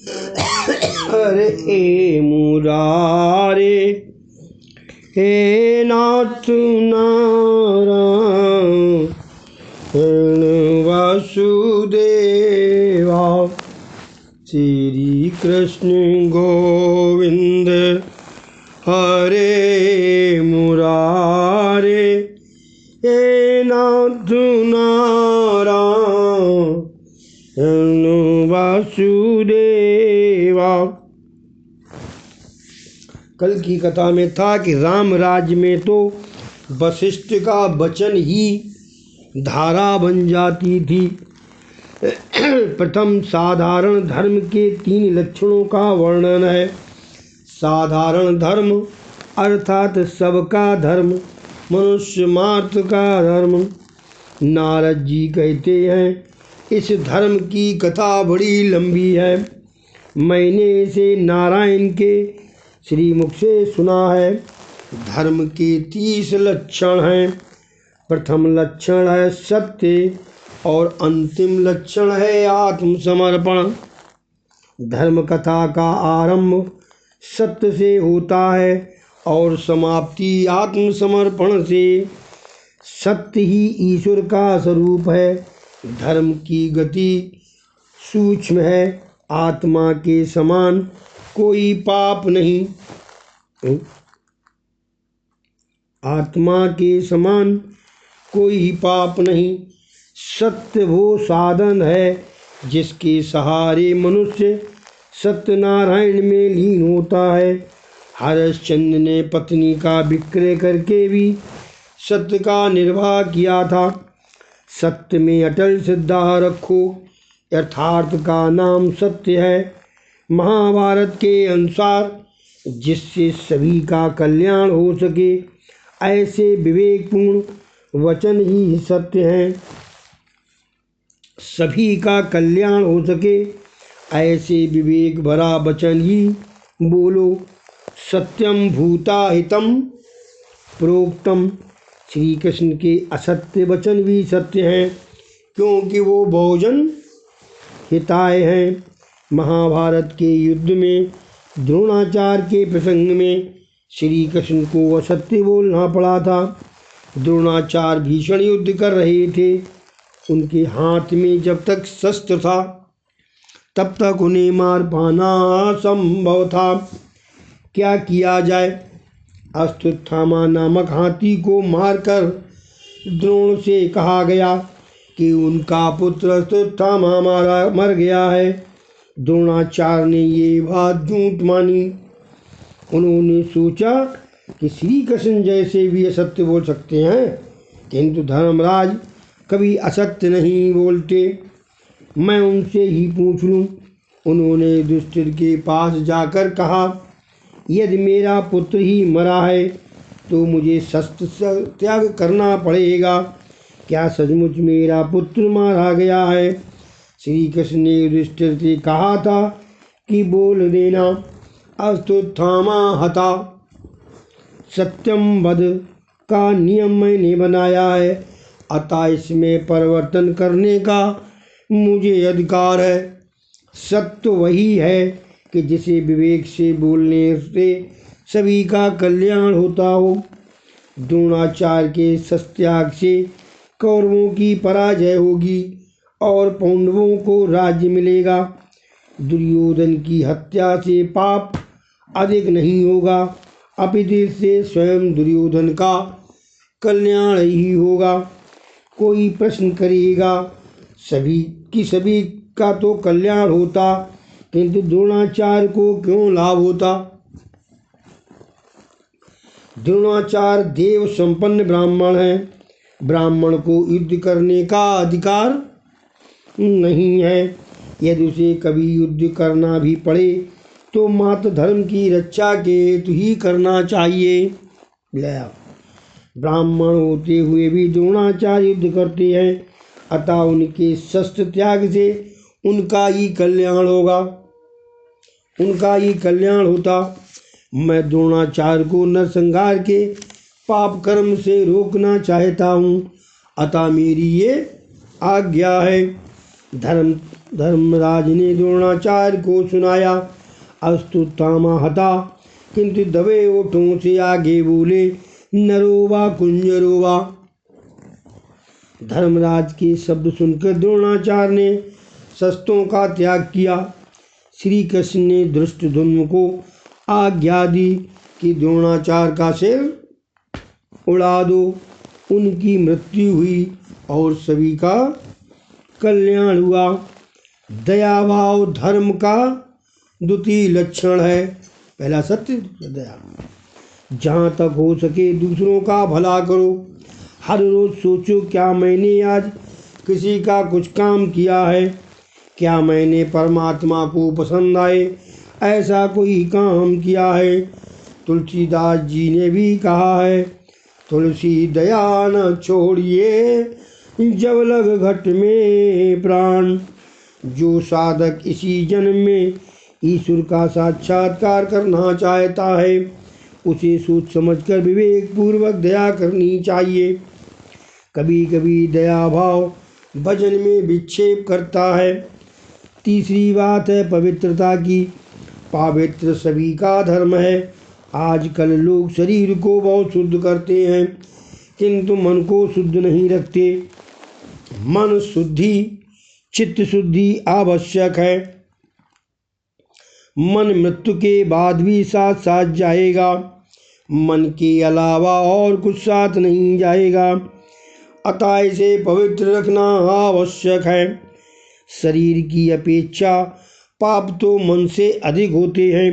हरे मुरारे हे नाथ नारायण वासुदेवा। श्री कृष्ण गोविंद हरे मुरारे हे नाथ नारायण वासुदेवा। कल की कथा में था कि राम राज्य में तो वशिष्ठ का वचन ही धारा बन जाती थी। प्रथम साधारण धर्म के 3 लक्षणों का वर्णन है। साधारण धर्म अर्थात सबका धर्म, मनुष्य मात्र का धर्म। नारद जी कहते हैं इस धर्म की कथा बड़ी लंबी है, मैंने इसे नारायण के श्रीमुख से सुना है। धर्म के 30 लक्षण हैं। प्रथम लक्षण है सत्य और अंतिम लक्षण है आत्मसमर्पण। धर्म कथा का आरंभ सत्य से होता है और समाप्ति आत्मसमर्पण से। सत्य ही ईश्वर का स्वरूप है। धर्म की गति सूक्ष्म है, आत्मा के समान कोई पाप नहीं। आत्मा के समान कोई पाप नहीं। सत्य वो साधन है जिसके सहारे मनुष्य सत्यनारायण में लीन होता है। हरिश्चंद्र ने पत्नी का विक्रय करके भी सत्य का निर्वाह किया था। सत्य में अटल श्रद्धा रखो, यथार्थ का नाम सत्य है। महाभारत के अनुसार जिससे सभी का कल्याण हो सके ऐसे विवेकपूर्ण वचन ही सत्य हैं। सभी का कल्याण हो सके ऐसे विवेक भरा वचन ही बोलो। सत्यम भूता हितम प्रोक्तम। श्री कृष्ण के असत्य वचन भी सत्य हैं क्योंकि वो बहुजन हिताय हैं। महाभारत के युद्ध में द्रोणाचार्य के प्रसंग में श्री कृष्ण को असत्य बोलना पड़ा था। द्रोणाचार्य भीषण युद्ध कर रहे थे। उनके हाथ में जब तक शस्त्र था तब तक उन्हें मार पाना असंभव था। क्या किया जाए? अश्वत्थामा नामक हाथी को मारकर द्रोण से कहा गया कि उनका पुत्र अश्वत्थामा मर गया है। द्रोणाचार्य ने ये बात झूठ मानी। उन्होंने सोचा कि श्री कृष्ण जैसे भी असत्य बोल सकते हैं, किंतु धर्मराज कभी असत्य नहीं बोलते, मैं उनसे ही पूछ लूं। उन्होंने युधिष्ठिर के पास जाकर कहा, यदि मेरा पुत्र ही मरा है तो मुझे शस्त्र त्याग करना पड़ेगा। क्या सचमुच मेरा पुत्र मारा गया है? श्री कृष्ण ने युधिष्ठिर से कहा था कि बोल देना, अश्वत्थामा हता। सत्यम वद का नियम मैंने बनाया है, अतः इसमें परिवर्तन करने का मुझे अधिकार है। सत्य वही है कि जिसे विवेक से बोलने से सभी का कल्याण होता हो। द्रोणाचार्य के सत्याग से कौरवों की पराजय होगी और पांडवों को राज्य मिलेगा। दुर्योधन की हत्या से पाप अधिक नहीं होगा, अपितु इससे स्वयं दुर्योधन का कल्याण ही होगा। कोई प्रश्न करेगा, सभी का तो कल्याण होता, किंतु द्रोणाचार्य को क्यों लाभ होता? द्रोणाचार्य देव संपन्न ब्राह्मण हैं। ब्राह्मण को युद्ध करने का अधिकार नहीं है। यदि उसे कभी युद्ध करना भी पड़े तो मात्र धर्म की रक्षा के हेतु ही करना चाहिए। ब्राह्मण होते हुए भी द्रोणाचार्य युद्ध करते हैं, अतः उनके शस्त्र त्याग से उनका ही कल्याण होगा, उनका ही कल्याण होता। मैं द्रोणाचार्य को नरसंहार के पाप कर्म से रोकना चाहता हूँ, अतः मेरी ये आज्ञा है। धर्म धर्मराज ने द्रोणाचार्य को सुनाया। अस्तुत्थामा हता, किंतु दबे ओठों से आगे बोले, नरोवा कुंजरोवा। धर्मराज के शब्द सुनकर द्रोणाचार्य ने शस्त्रों का त्याग किया। श्री कृष्ण ने धृष्टद्युम्न को आज्ञा दी कि द्रोणाचार्य का सिर उड़ा दो। उनकी मृत्यु हुई और सभी का कल्याण हुआ। दया भाव धर्म का द्वितीय लक्षण है। पहला सत्य, दया। जहाँ तक हो सके दूसरों का भला करो। हर रोज सोचो, क्या मैंने आज किसी का कुछ काम किया है? क्या मैंने परमात्मा को पसंद आए ऐसा कोई काम किया है? तुलसीदास जी ने भी कहा है, तुलसी दया न छोड़िए जब लग घट में प्राण। जो साधक इसी जन्म में ईश्वर का साक्षात्कार करना चाहता है उसे सोच समझकर विवेक पूर्वक दया करनी चाहिए। कभी कभी दया भाव भजन में विक्षेप करता है। तीसरी बात है पवित्रता की। पवित्र सभी का धर्म है। आजकल लोग शरीर को बहुत शुद्ध करते हैं किंतु मन को शुद्ध नहीं रखते। मन शुद्धि, चित्त शुद्धि आवश्यक है। मन मृत्यु के बाद भी साथ साथ जाएगा। मन के अलावा और कुछ साथ नहीं जाएगा। अतः इसे पवित्र रखना आवश्यक है। शरीर की अपेक्षा पाप तो मन से अधिक होते हैं।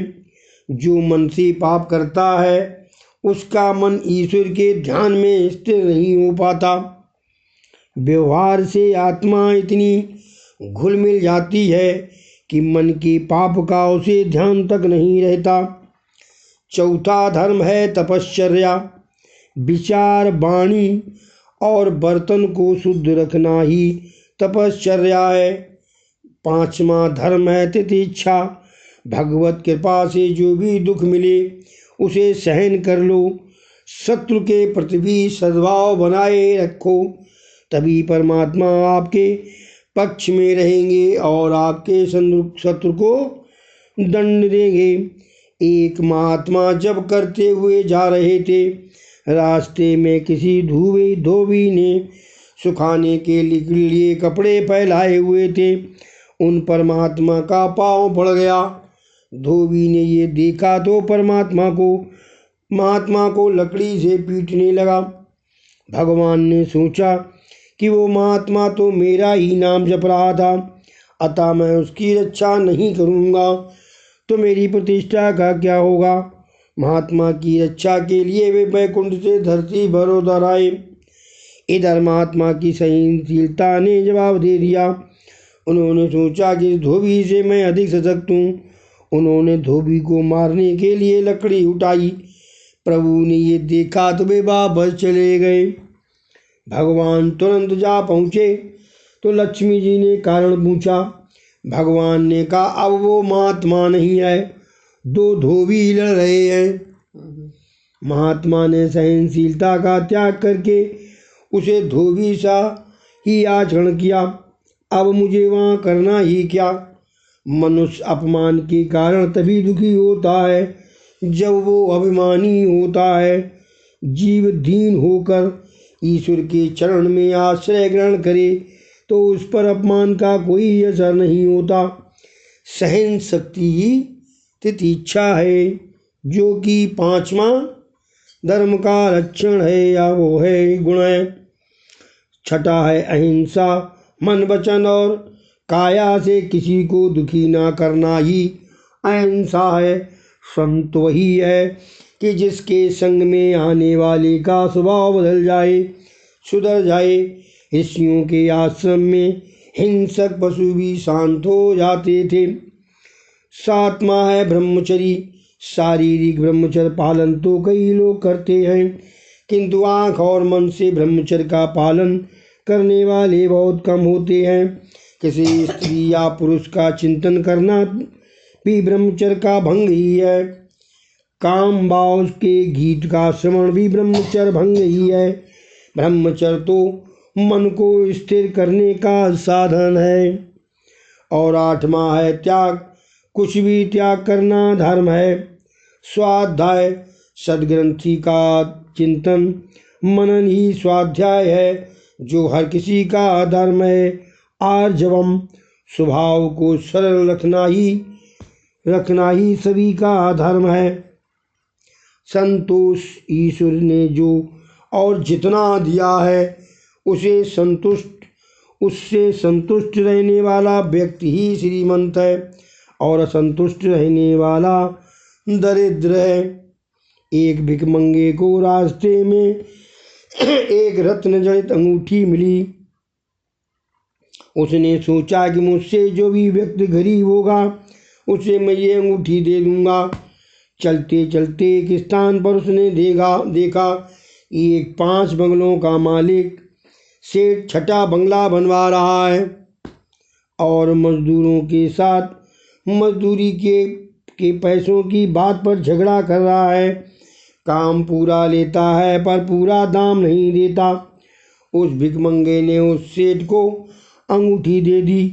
जो मन से पाप करता है उसका मन ईश्वर के ध्यान में स्थिर नहीं हो पाता। व्यवहार से आत्मा इतनी घुल मिल जाती है कि मन के पाप का उसे ध्यान तक नहीं रहता। चौथा धर्म है तपश्चर्या। विचार, वाणी और बर्तन को शुद्ध रखना ही तपश्चर्या है। पांचवा धर्म है तितिक्षा। भगवत कृपा से जो भी दुख मिले उसे सहन कर लो। शत्रु के प्रति भी सद्भाव बनाए रखो, तभी परमात्मा आपके पक्ष में रहेंगे और आपके शत्रु को दंड देंगे। एक महात्मा जब करते हुए जा रहे थे, रास्ते में किसी धोबी ने सुखाने के लिए कपड़े फैलाए हुए थे। उन परमात्मा का पाँव पड़ गया। धोबी ने ये देखा तो महात्मा को लकड़ी से पीटने लगा। भगवान ने सोचा कि वो महात्मा तो मेरा ही नाम जप रहा था, अतः मैं उसकी रक्षा नहीं करूँगा तो मेरी प्रतिष्ठा का क्या होगा। महात्मा की रक्षा के लिए वे वैकुंठ से धरती भर उतर आए। इधर महात्मा की सहनशीलता ने जवाब दे दिया। उन्होंने सोचा कि धोबी से मैं अधिक सशक्त हूँ। उन्होंने धोबी को मारने के लिए लकड़ी उठाई। प्रभु ने ये देखा तो वे वापस चले गए। भगवान तुरंत जा पहुँचे तो लक्ष्मी जी ने कारण पूछा। भगवान ने कहा, अब वो महात्मा नहीं है, दो धोबी लड़ रहे हैं। महात्मा ने सहनशीलता का त्याग करके उसे धोबी सा ही आचरण किया। अब मुझे वहाँ करना ही क्या। मनुष्य अपमान के कारण तभी दुखी होता है जब वो अभिमानी होता है। जीव दीन होकर ईश्वर के चरण में आश्रय ग्रहण करे तो उस पर अपमान का कोई असर नहीं होता। सहन शक्ति ही तितिक्षा है, जो कि पांचवा धर्म का लक्षण है या वो है गुण है। छठा है अहिंसा। मन, वचन और काया से किसी को दुखी ना करना ही अहिंसा है। संत वही है कि जिसके संग में आने वाले का स्वभाव बदल जाए, सुधर जाए। ऋषियों के आश्रम में हिंसक पशु भी शांत हो जाते थे। सातवां है ब्रह्मचर्य। शारीरिक ब्रह्मचर्य पालन तो कई लोग करते हैं किंतु आँख और मन से ब्रह्मचर्य का पालन करने वाले बहुत कम होते हैं। किसी स्त्री या पुरुष का चिंतन करना भी ब्रह्मचर्य का भंग ही है। काम भाव के गीत का श्रवण भी ब्रह्मचर्य भंग ही है। ब्रह्मचर्य तो मन को स्थिर करने का साधन है। और 8वां है त्याग, कुछ भी त्याग करना धर्म है। स्वाध्याय, सदग्रंथि का चिंतन मनन ही स्वाध्याय है, जो हर किसी का धर्म है। आर्जवम, स्वभाव को सरल रखना ही सभी का धर्म है। संतोष, ईश्वर ने जो और जितना दिया है उससे संतुष्ट रहने वाला व्यक्ति ही श्रीमंत है, और असंतुष्ट रहने वाला दरिद्र है। एक भिखमंगे को रास्ते में एक रत्न जड़ित अंगूठी मिली। उसने सोचा कि मुझसे जो भी व्यक्ति गरीब होगा उसे मैं ये अंगूठी दे दूंगा। चलते चलते एक स्थान पर उसने देखा एक 5 बंगलों का मालिक सेठ 6ठा बंगला बनवा रहा है और मजदूरों के साथ मजदूरी के पैसों की बात पर झगड़ा कर रहा है। काम पूरा लेता है पर पूरा दाम नहीं देता। उस भिखमंगे ने उस सेठ को अंगूठी दे दी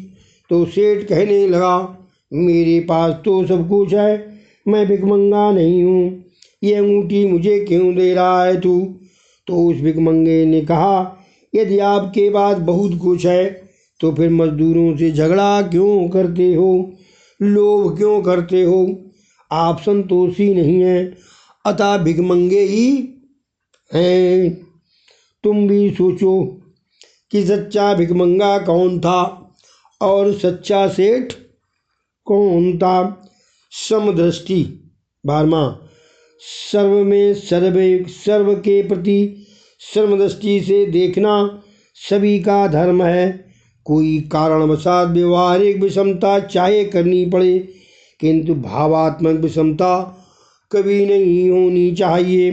तो सेठ कहने लगा, मेरे पास तो सब कुछ है, मैं भिखमंगा नहीं हूँ, ये अंगूठी मुझे क्यों दे रहा है तू? तो उस भिखमंगे ने कहा, यदि आपके पास बहुत कुछ है तो फिर मजदूरों से झगड़ा क्यों करते हो, लोभ क्यों करते हो? आप संतोषी नहीं हैं, अतः भिखमंगे ही हैं। तुम भी सोचो कि सच्चा भिखमंगा कौन था और सच्चा सेठ कौन था। समदृष्टि, 12वां, सर्व के प्रति समदृष्टि से देखना सभी का धर्म है। कोई कारणवशात व्यवहारिक विषमता चाहे करनी पड़े, किंतु भावात्मक विषमता कभी नहीं होनी चाहिए।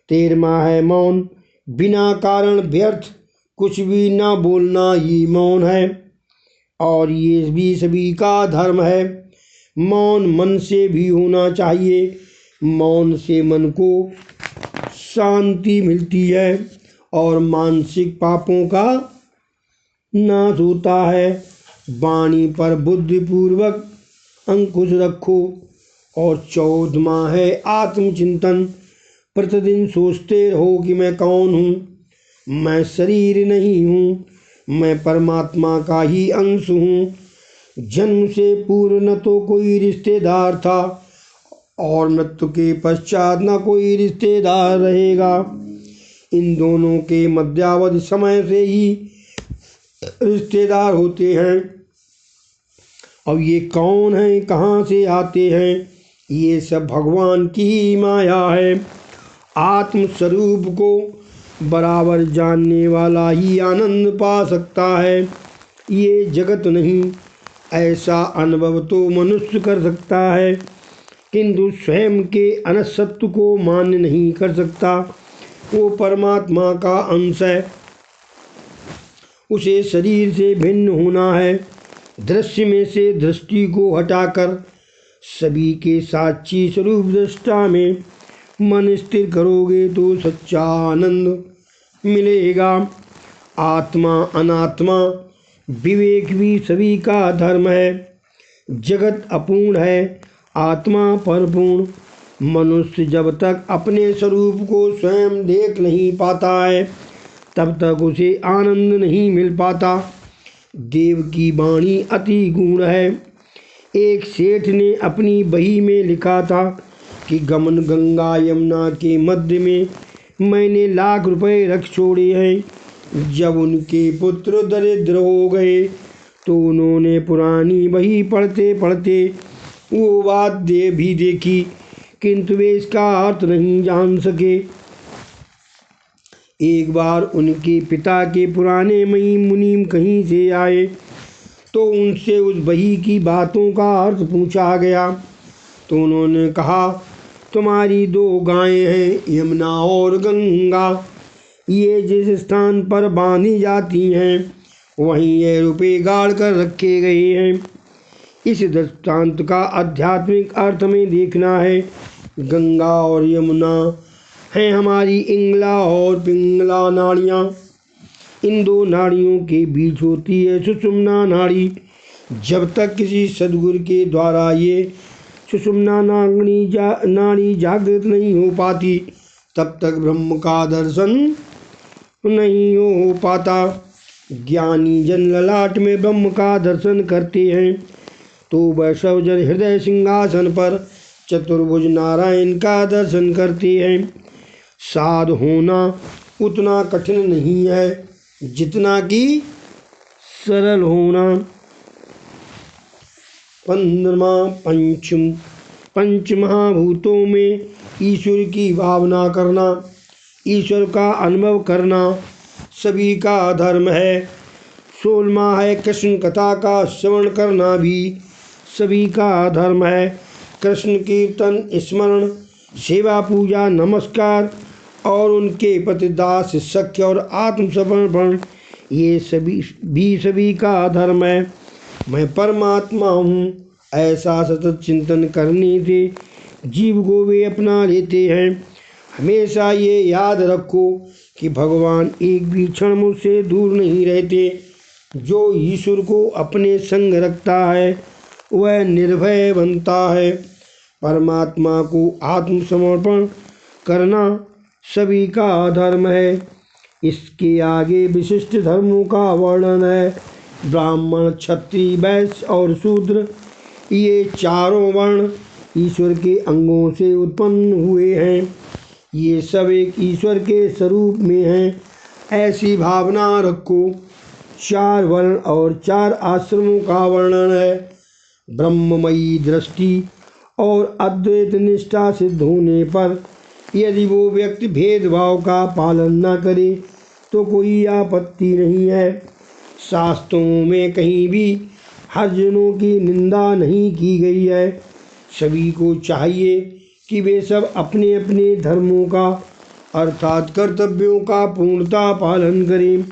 13वां है मौन, बिना कारण व्यर्थ कुछ भी न बोलना ही मौन है, और ये भी सभी का धर्म है। मौन मन से भी होना चाहिए, मौन से मन को शांति मिलती है और मानसिक पापों का नाश होता है। वाणी पर बुद्धिपूर्वक अंकुश रखो। और 14वां है आत्मचिंतन, प्रतिदिन सोचते रहो कि मैं कौन हूँ, मैं शरीर नहीं हूँ, मैं परमात्मा का ही अंश हूँ। जन्म से पूर्व न तो कोई रिश्तेदार था और मृत्यु के पश्चात न कोई रिश्तेदार रहेगा। इन दोनों के मध्यावधि समय से ही रिश्तेदार होते हैं। अब ये कौन हैं, कहाँ से आते हैं, ये सब भगवान की ही माया है। आत्म स्वरूप को बराबर जानने वाला ही आनंद पा सकता है, ये जगत नहीं। ऐसा अनुभव तो मनुष्य कर सकता है, किंतु स्वयं के अनसत्व को मान्य नहीं कर सकता। वो परमात्मा का अंश है, उसे शरीर से भिन्न होना है। दृश्य में से दृष्टि को हटाकर सभी के साक्षी स्वरूप दृष्टा में मन स्थिर करोगे तो सच्चा आनंद मिलेगा। आत्मा अनात्मा विवेक भी सभी का धर्म है। जगत अपूर्ण है, आत्मा परिपूर्ण। मनुष्य जब तक अपने स्वरूप को स्वयं देख नहीं पाता है तब तक उसे आनंद नहीं मिल पाता। देव की वाणी अति गूढ़ है। एक सेठ ने अपनी बही में लिखा था कि गमन गंगा यमुना के मध्य में मैंने लाख रुपए रख छोड़े हैं। जब उनके पुत्र दरिद्र हो गए तो उन्होंने पुरानी बही पढ़ते पढ़ते वो बात भी देखी, किंतु वे इसका अर्थ नहीं जान सके। एक बार उनके पिता के पुराने मुनीम कहीं से आए तो उनसे उस बही की बातों का अर्थ पूछा गया। तो उन्होंने कहा, तुम्हारी 2 गायें हैं, यमुना और गंगा, ये जिस स्थान पर बांधी जाती हैं वहीं ये रुपये गाड़ कर रखे गए हैं। इस दृष्टांत का आध्यात्मिक अर्थ में देखना है। गंगा और यमुना हैं हमारी इंगला और पिंगला नाड़ियाँ। इन 2 नाड़ियों के बीच होती है सुषुम्ना नाड़ी, जब तक किसी सद्गुरु के द्वारा ये सुषुम्ना नाड़ी जागृत नहीं हो पाती, तब तक ब्रह्म का दर्शन नहीं हो पाता। ज्ञानी जन ललाट में ब्रह्म का दर्शन करते हैं, तो वैष्णव जन हृदय सिंहासन पर चतुर्भुज नारायण का दर्शन करते हैं। साध होना उतना कठिन नहीं है जितना कि सरल होना। 15वां पंच महाभूतों में ईश्वर की भावना करना, ईश्वर का अनुभव करना सभी का धर्म है। 16वां है कृष्ण कथा का श्रवण करना भी सभी का धर्म है। कृष्ण कीर्तन, स्मरण, सेवा, पूजा, नमस्कार और उनके प्रतिदास, सख्य और आत्मसमर्पण ये सभी का धर्म है। मैं परमात्मा हूँ, ऐसा सतत चिंतन करने से जीव को वे अपना लेते हैं। हमेशा ये याद रखो कि भगवान एक भी क्षण मुझसे दूर नहीं रहते। जो ईश्वर को अपने संग रखता है वह निर्भय बनता है। परमात्मा को आत्मसमर्पण करना सभी का धर्म है। इसके आगे विशिष्ट धर्मों का वर्णन है। ब्राह्मण, क्षत्रिय, वैश्य और शूद्र ये चारों वर्ण ईश्वर के अंगों से उत्पन्न हुए हैं। ये सब एक ईश्वर के स्वरूप में हैं, ऐसी भावना रखो। 4 वर्ण और 4 आश्रमों का वर्णन है। ब्रह्ममयी दृष्टि और अद्वैत निष्ठा सिद्ध होने पर यदि वो व्यक्ति भेदभाव का पालन न करे तो कोई आपत्ति नहीं है। शास्त्रों में कहीं भी हरिजनों की निंदा नहीं की गई है। सभी को चाहिए कि वे सब अपने अपने धर्मों का अर्थात कर्तव्यों का पूर्णतः पालन करें।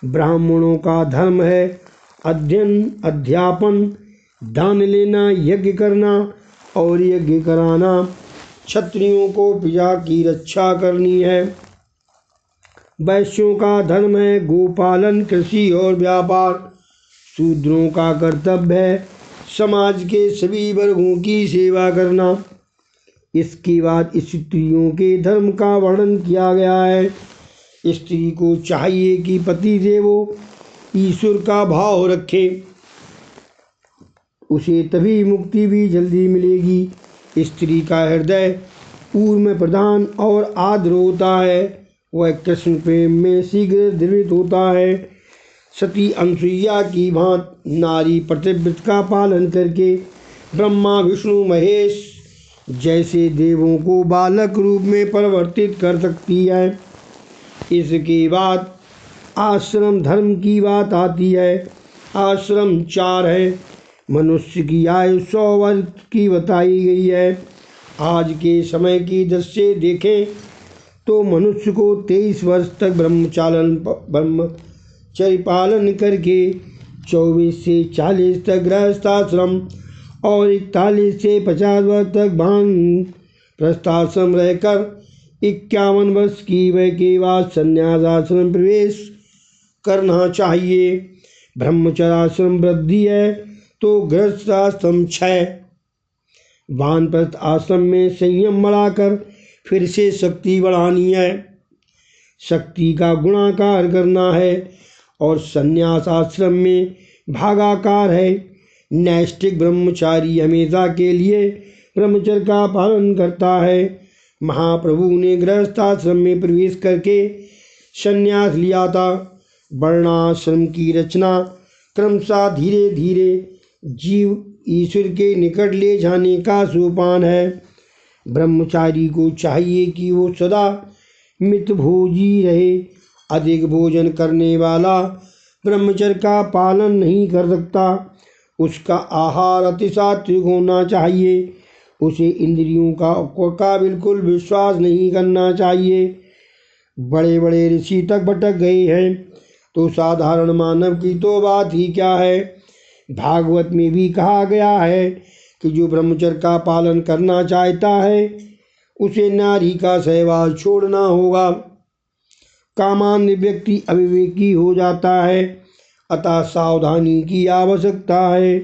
ब्राह्मणों का धर्म है अध्ययन, अध्यापन, दान लेना, यज्ञ करना और यज्ञ कराना। क्षत्रियों को प्रजा की रक्षा करनी है। वैश्यों का धर्म है गोपालन, कृषि और व्यापार। शूद्रों का कर्तव्य है समाज के सभी वर्गों की सेवा करना। इसके बाद स्त्रियों के धर्म का वर्णन किया गया है। स्त्री को चाहिए कि पति से वो ईश्वर का भाव रखे, उसे तभी मुक्ति भी जल्दी मिलेगी। स्त्री का हृदय ऊर्म प्रधान और आर्द्र होता है, वह कृष्ण प्रेम में शीघ्र द्रवित होता है। सती अनसुईया की भांति नारी प्रतिव्रत का पालन करके ब्रह्मा, विष्णु, महेश जैसे देवों को बालक रूप में परिवर्तित कर सकती है। इसके बाद आश्रम धर्म की बात आती है। आश्रम 4 है। मनुष्य की आयु 100 वर्ष की बताई गई है। आज के समय की दृष्टि देखें तो मनुष्य को 23 वर्ष तक ब्रह्मचर्य पालन करके 24 से 40 तक गृहस्थाश्रम और 41 से 50 वर्ष तक वानप्रस्थाश्रम रहकर 51 वर्ष की वय के बाद संन्यास आश्रम प्रवेश करना चाहिए। ब्रह्मचर्याश्रम वृद्धि है तो गृहस्थाश्रम 6। वानप्रस्थ आश्रम में संयम बढ़ाकर फिर से शक्ति बढ़ानी है, शक्ति का गुणाकार करना है। और संन्यास आश्रम में भागाकार है। नैष्ठिक ब्रह्मचारी हमेशा के लिए ब्रह्मचर्य का पालन करता है। महाप्रभु ने गृहस्थाश्रम में प्रवेश करके संन्यास लिया था। वर्णाश्रम की रचना क्रमशः धीरे धीरे जीव ईश्वर के निकट ले जाने का सोपान है। ब्रह्मचारी को चाहिए कि वो सदा मितभोजी रहे। अधिक भोजन करने वाला ब्रह्मचर्य का पालन नहीं कर सकता। उसका आहार अति सात्विक होना चाहिए। उसे इंद्रियों का बिल्कुल विश्वास नहीं करना चाहिए। बड़े बड़े ऋषि तक भटक गए हैं तो साधारण मानव की तो बात ही क्या है। भागवत में भी कहा गया है कि जो ब्रह्मचर्य का पालन करना चाहता है उसे नारी का सहवास छोड़ना होगा। कामान्य व्यक्ति अविवेकी हो जाता है अतः सावधानी की आवश्यकता है।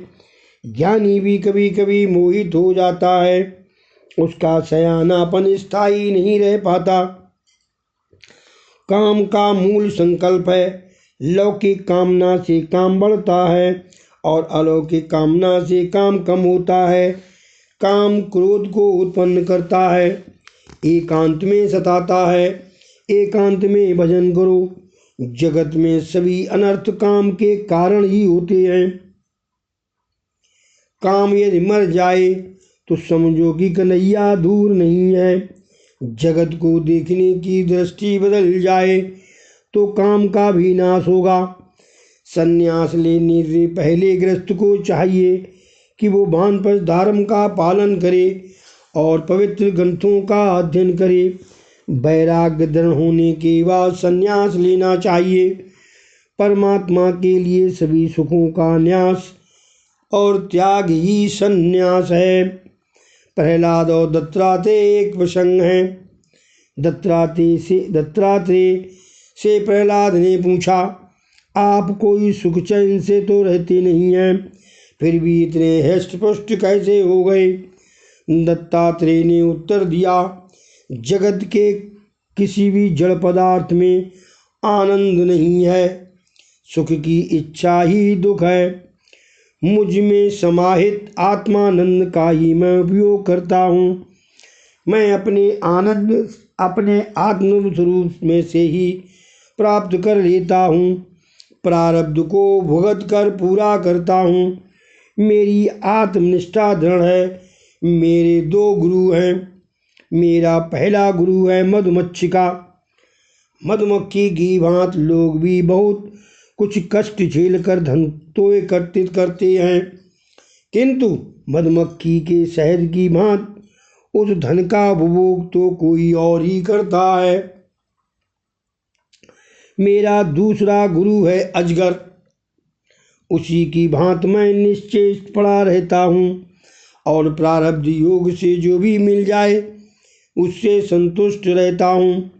ज्ञानी भी कभी कभी मोहित हो जाता है, उसका सयानापन स्थायी नहीं रह पाता। काम का मूल संकल्प है, लौकिक कामना से काम बढ़ता है और अलौकिक कामना से काम कम होता है। काम क्रोध को उत्पन्न करता है, एकांत में सताता है। एकांत में भजन करो। जगत में सभी अनर्थ काम के कारण ही होते हैं। काम यदि मर जाए तो समझो कि कन्हैया दूर नहीं है। जगत को देखने की दृष्टि बदल जाए तो काम का भी नाश होगा। संन्यास लेने से पहले गृहस्थ को चाहिए कि वो वानप्रस्थ धर्म का पालन करे और पवित्र ग्रंथों का अध्ययन करे। वैराग्य दृढ़ होने के बाद संन्यास लेना चाहिए। परमात्मा के लिए सभी सुखों का न्यास और त्याग ही संन्यास है। प्रहलाद और दत्तात्रेय एक प्रसंग है। दत्तात्रेय से प्रहलाद ने पूछा, आप कोई सुख चैन से तो रहते नहीं हैं, फिर भी इतने हष्ट पुष्ट कैसे हो गए? दत्तात्रेय ने उत्तर दिया, जगत के किसी भी जड़ पदार्थ में आनंद नहीं है, सुख की इच्छा ही दुख है। मुझ में समाहित आत्मानंद का ही मैं उपयोग करता हूँ। मैं अपने आनंद अपने आत्म स्वरूप में से ही प्राप्त कर लेता हूँ। प्रारब्ध को भुगत कर पूरा करता हूँ। मेरी आत्मनिष्ठा दृढ़ है। मेरे दो गुरु हैं। मेरा पहला गुरु है मधुमक्षिका। मधुमक्खी की भांति लोग भी बहुत कुछ कष्ट झेलकर धन तो एकत्रित करते हैं, किंतु मधुमक्खी के शहद की भांति उस धन का उपभोग तो कोई और ही करता है। मेरा दूसरा गुरु है अजगर। उसी की भांति मैं निश्चय पड़ा रहता हूँ और प्रारब्ध योग से जो भी मिल जाए उससे संतुष्ट रहता हूँ।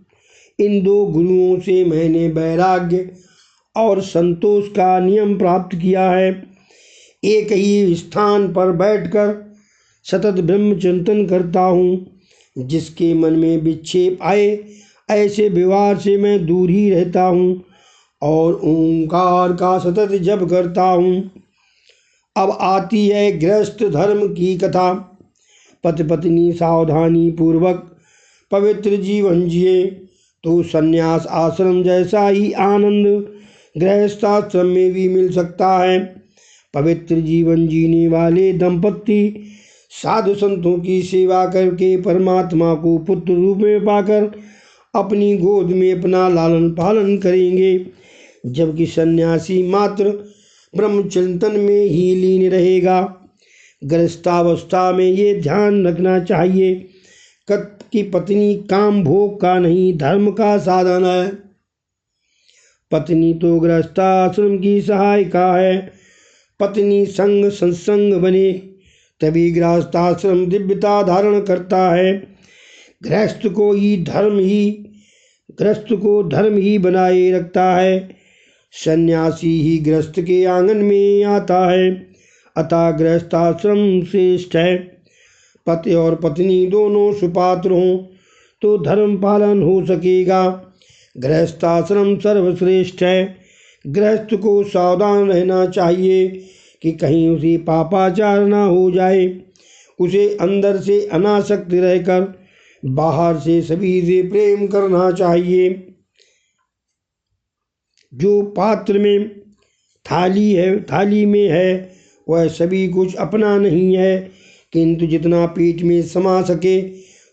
इन दो गुरुओं से मैंने वैराग्य और संतोष का नियम प्राप्त किया है। एक ही स्थान पर बैठकर सतत ब्रह्म चिंतन करता हूँ। जिसके मन में विक्षेप आए ऐसे व्यवहार से मैं दूर ही रहता हूँ और ओंकार का सतत जप करता हूँ। अब आती है गृहस्थ धर्म की कथा। पति पत्नी सावधानी पूर्वक पवित्र जीवन जिए तो संन्यास आश्रम जैसा ही आनंद गृहस्थाश्रम में भी मिल सकता है। पवित्र जीवन जीने वाले दंपत्ति साधु संतों की सेवा करके परमात्मा को पुत्र रूप में पाकर अपनी गोद में अपना लालन पालन करेंगे, जबकि सन्यासी मात्र ब्रह्मचिंतन में ही लीन रहेगा। गृहस्थावस्था में ये ध्यान रखना चाहिए कि पत्नी काम भोग का नहीं धर्म का साधन है। पत्नी तो गृहस्थाश्रम की सहायिका है। पत्नी संग सत्संग बने तभी गृहस्थाश्रम दिव्यता धारण करता है। गृहस्थ को धर्म ही बनाए रखता है। सन्यासी ही गृहस्थ के आंगन में आता है। अतः गृहस्थाश्रम श्रेष्ठ है। पति और पत्नी दोनों सुपात्र हों तो धर्म पालन हो सकेगा। गृहस्थाश्रम सर्वश्रेष्ठ है। गृहस्थ को सावधान रहना चाहिए कि कहीं उसे पापाचार न हो जाए। उसे अंदर से अनासक्त रहकर बाहर से सभी से प्रेम करना चाहिए। जो पात्र में थाली में है वह सभी कुछ अपना नहीं है, किंतु जितना पेट में समा सके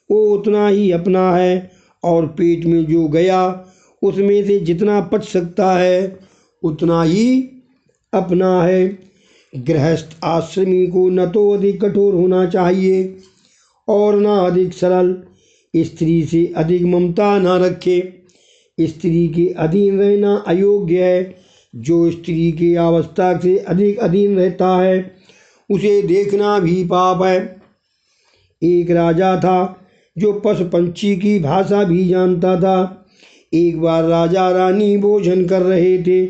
वो उतना ही अपना है, और पेट में जो गया उसमें से जितना पच सकता है उतना ही अपना है। गृहस्थ आश्रमी को न तो अधिक कठोर होना चाहिए और न अधिक सरल। स्त्री से अधिक ममता न रखे। स्त्री के अधीन रहना अयोग्य है। जो स्त्री की अवस्था से अधिक अधीन रहता है उसे देखना भी पाप है। एक राजा था जो पशु पंछी की भाषा भी जानता था। एक बार राजा रानी भोजन कर रहे थे,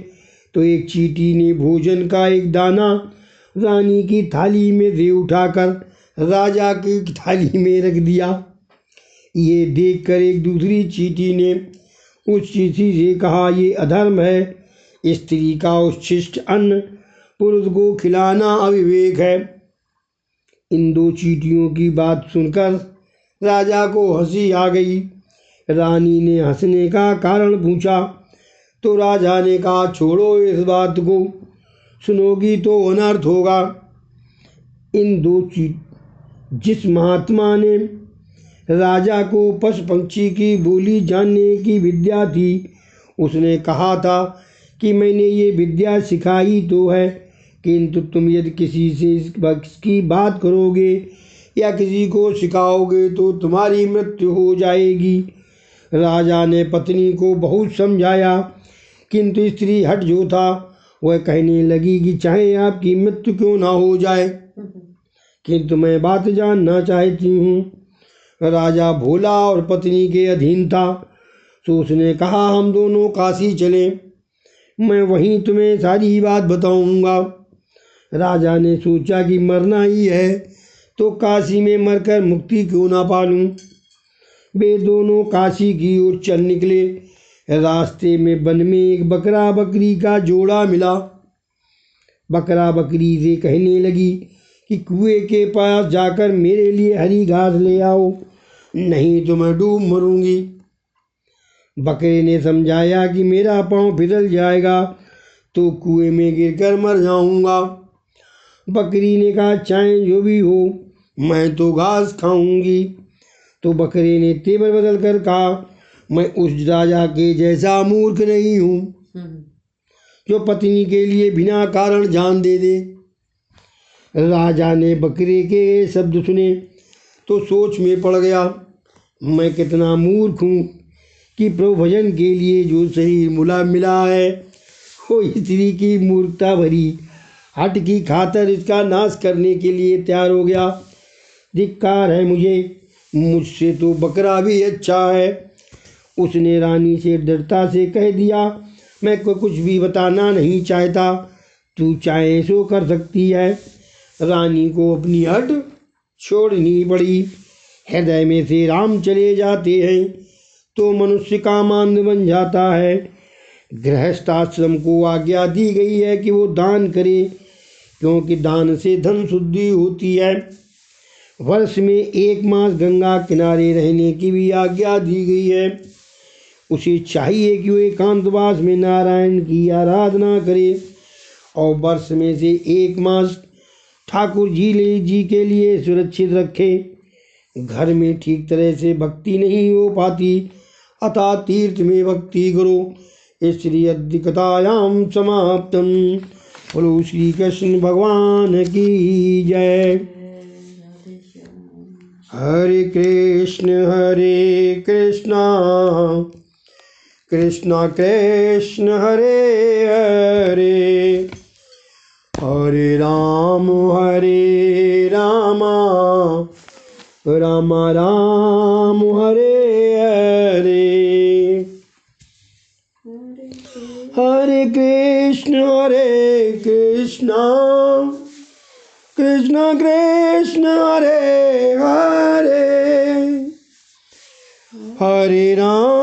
तो एक चींटी ने भोजन का एक दाना रानी की थाली में से उठाकर राजा की थाली में रख दिया। ये देखकर एक दूसरी चींटी ने उस चींटी से कहा, ये अधर्म है, स्त्री का उच्छिष्ट अन्न पुरुष को खिलाना अविवेक है। इन दो चींटियों की बात सुनकर राजा को हंसी आ गई। रानी ने हंसने का कारण पूछा तो राजा ने कहा, छोड़ो इस बात को, सुनोगी तो अनर्थ होगा। इन दो जिस महात्मा ने राजा को पशु पक्षी की बोली जानने की विद्या थी, उसने कहा था कि मैंने ये विद्या सिखाई तो है, किंतु तुम यदि किसी से इसकी बात करोगे या किसी को सिखाओगे तो तुम्हारी मृत्यु हो जाएगी। राजा ने पत्नी को बहुत समझाया, किंतु स्त्री हठ जो था वह कहने लगी कि चाहे आपकी मृत्यु क्यों ना हो जाए, किंतु मैं बात जानना चाहती हूँ। राजा भोला और पत्नी के अधीन था, तो उसने कहा, हम दोनों काशी चलें, मैं वहीं तुम्हें सारी बात बताऊंगा। राजा ने सोचा कि मरना ही है तो काशी में मरकर मुक्ति क्यों ना पालूं। वे दोनों काशी की ओर चल निकले। रास्ते में वन में एक बकरा बकरी का जोड़ा मिला। बकरा बकरी से कहने लगी कि कुएं के पास जाकर मेरे लिए हरी घास ले आओ, नहीं तो मैं डूब मरूंगी। बकरे ने समझाया कि मेरा पाँव फिसल जाएगा तो कुएं में गिरकर मर जाऊंगा। बकरी ने कहा, चाहे जो भी हो, मैं तो घास खाऊंगी। तो बकरे ने तेवर बदल कर कहा, मैं उस राजा के जैसा मूर्ख नहीं हूँ जो पत्नी के लिए बिना कारण जान दे दे। राजा ने बकरे के शब्द सुने तो सोच में पड़ गया, मैं कितना मूर्ख हूँ कि प्रभु भजन के लिए जो शरीर मिला है वो स्त्री की मूर्खता भरी हट की खातर इसका नाश करने के लिए तैयार हो गया। धिक्कार है मुझसे तो बकरा भी अच्छा है। उसने रानी से दृढ़ता से कह दिया, मैं कुछ भी बताना नहीं चाहता, तू चाहे सो कर सकती है। रानी को अपनी हट छोड़नी पड़ी। हृदय में से राम चले जाते हैं तो मनुष्य कामांध बन जाता है। गृहस्थाश्रम को आज्ञा दी गई है कि वो दान करे, क्योंकि दान से धन शुद्धि होती है। वर्ष में 1 मास गंगा किनारे रहने की भी आज्ञा दी गई है। उसे चाहिए कि वो एकांतवास में नारायण की आराधना करे और वर्ष में से 1 मास ठाकुर जी के लिए सुरक्षित रखे। घर में ठीक तरह से भक्ति नहीं हो पाती, अतः तीर्थ में भक्ति करो। श्री अद्य कथायाम समाप्तम। बोलो श्री कृष्ण भगवान की जय। हरे कृष्ण कृष्ण कृष्ण हरे हरे, हरे राम राम राम हरे हरे। हरे कृष्ण कृष्ण कृष्ण हरे हरे, हरे राम